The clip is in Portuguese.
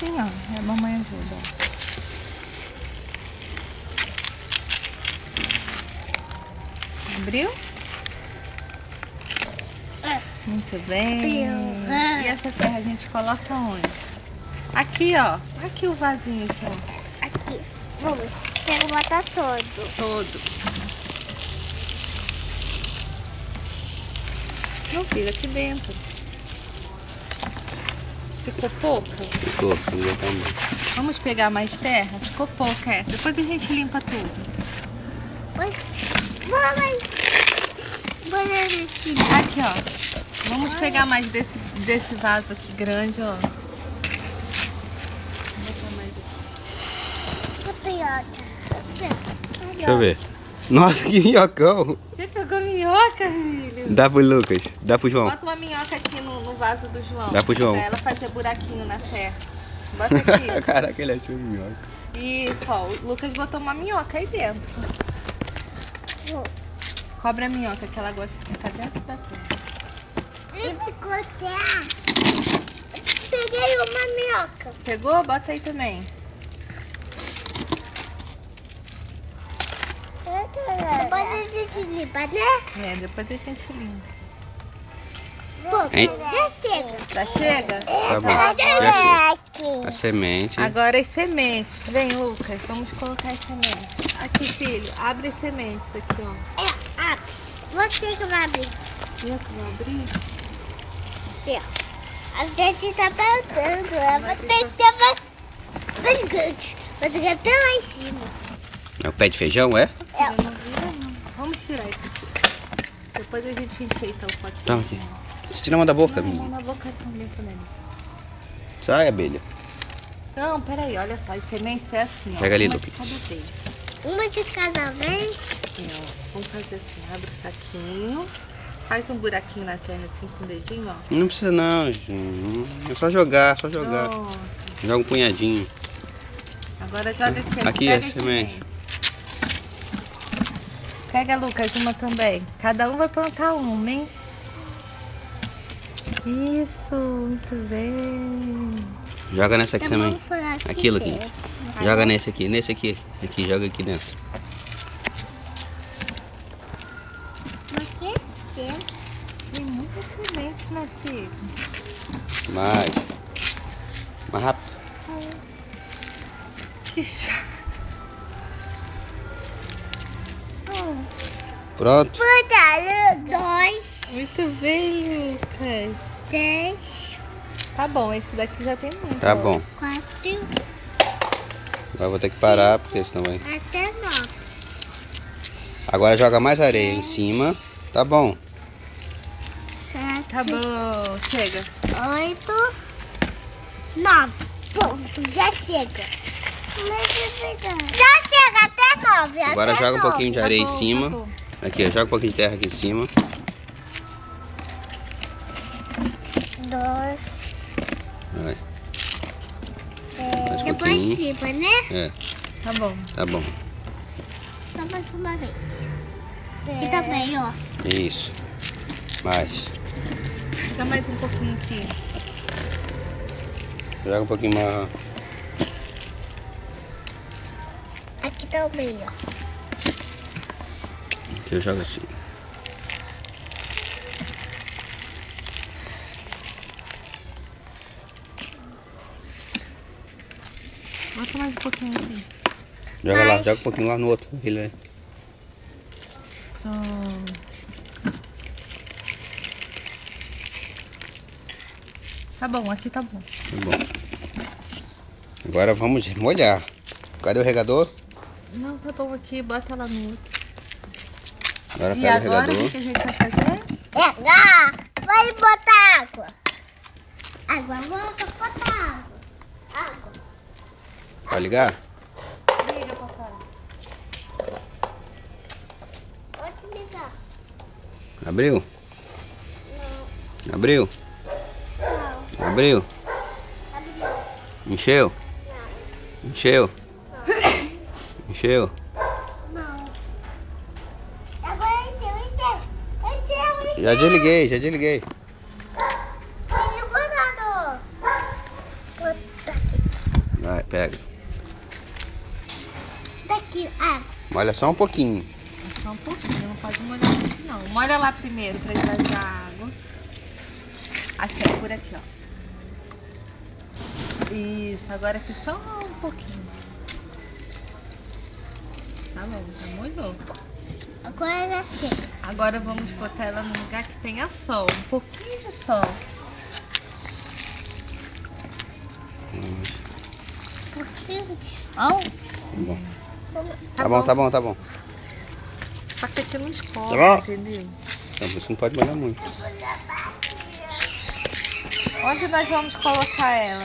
assim, ó. A mamãe ajuda, ó. Abriu? Muito bem. E essa terra a gente coloca onde? Aqui, ó. Aqui o vasinho aqui, ó. Aqui. Vamos. Quero botar todo. Todo. Não, filho, aqui dentro. Ficou pouca? Ficou, também. Vamos pegar mais terra? Ficou pouca, é. Depois a gente limpa tudo. Mamãe. Aqui, ó. Vamos pegar mais desse vaso aqui grande, ó. Vou botar mais aqui. Deixa eu ver. Nossa, que minhocão. Você pegou minhoca, filho? Dá pro Lucas, dá pro João. Bota uma minhoca aqui no vaso do João. Dá pro João. Pra ela fazer buraquinho na terra. Bota aqui. Caraca, ele achou minhoca. Isso, ó. O Lucas botou uma minhoca aí dentro. Cobra a minhoca que ela gosta de ficar dentro da terra. Peguei uma minhoca. Pegou? Bota aí também. Depois a gente limpa, né? É, depois a gente limpa. Hein? Já chega. Já chega? Tá bom. Já chega. A semente. Agora as sementes. Vem, Lucas. Vamos colocar as sementes. Aqui, filho. Abre as sementes aqui, ó. Abre. Você que vai abrir. Eu que vou abrir? Aqui, ó. A gente tá plantando. Você já vai grande. Vai ficar até lá em cima. É o pé de feijão, é? Eu não vira, não. Vamos tirar isso aqui. Depois a gente enfeita o potinho. Toma aqui. Você tira a mão da boca, Não, menino. na boca são limpa nele. Sai, abelha. Não, peraí, olha só. As sementes é assim, ó. Pega ali, uma de Lucas. cada vez. Uma de cada vez. Aqui, ó. Vamos fazer assim. Abre o saquinho. Faz um buraquinho na terra assim com o dedinho, ó. Não precisa não, Ju. É só jogar, só jogar. Pronto. Joga um punhadinho. Agora joga aqui. Aqui pega é as semente. sementes. Pega, Lucas, uma também. Cada um vai plantar uma, hein? Isso, muito bem. Joga nessa aqui também. Aqui, Luquinha. Luquinha. Joga nesse aqui, Aqui, joga aqui dentro. Tem muitas sementes, né, filho? Mais rápido. Que chato. Pronto. Botaram 2, Muito bem, Lucas. 10, Tá bom, esse daqui já tem muito. Tá ó. bom. 4, Agora eu vou ter que parar, porque senão vai... até 9. Agora joga mais areia em cima. Tá bom. 7, Tá bom, chega. 8, 9. Ponto, já chega. Já chega até 9. Agora joga um pouquinho de areia Tá bom, em cima. tá bom. Aqui, ó, joga um pouquinho de terra aqui em cima. 2. Vai. Mais um Depois pouquinho. limpa, né? É, Tá bom. tá bom. Só mais uma vez. E também, ó. Isso. Mais. Fica mais um pouquinho aqui. Joga um pouquinho mais. Aqui também, ó. Aqui eu jogo assim. Bota mais um pouquinho aqui. Joga lá, Mais. joga um pouquinho lá no outro. Ele é. Tá bom, aqui tá bom. Tá bom. Agora vamos molhar. Cadê o regador? Não, tá bom aqui, bota lá no outro. Agora E pega o agora o regador. que a gente vai fazer? Pegar. Vai botar água. Água, volta, botar água. Água. Vai ligar? Liga, papai. Pode ligar. Abriu? Abriu? Não. Abriu? Abriu. Encheu? Não. Encheu? Encheu? Não. Agora encheu. Já desliguei, já desliguei. Não ligou nada. Bota assim. Vai, pega. Daqui, água. Molha só um pouquinho. Só um pouquinho, não pode molhar muito não. Molha lá primeiro pra esvaziar a água. Aqui, ó, por aqui, ó. Isso, agora aqui só um pouquinho. Tá bom, já molhou. Agora é assim. Agora vamos botar ela num lugar que tenha sol, um pouquinho de sol. Um pouquinho de sol. Tá bom. Tá bom. Só que aqui não escorre, Tá bom. entendeu? Então, por isso não pode molhar muito. Onde nós vamos colocar ela?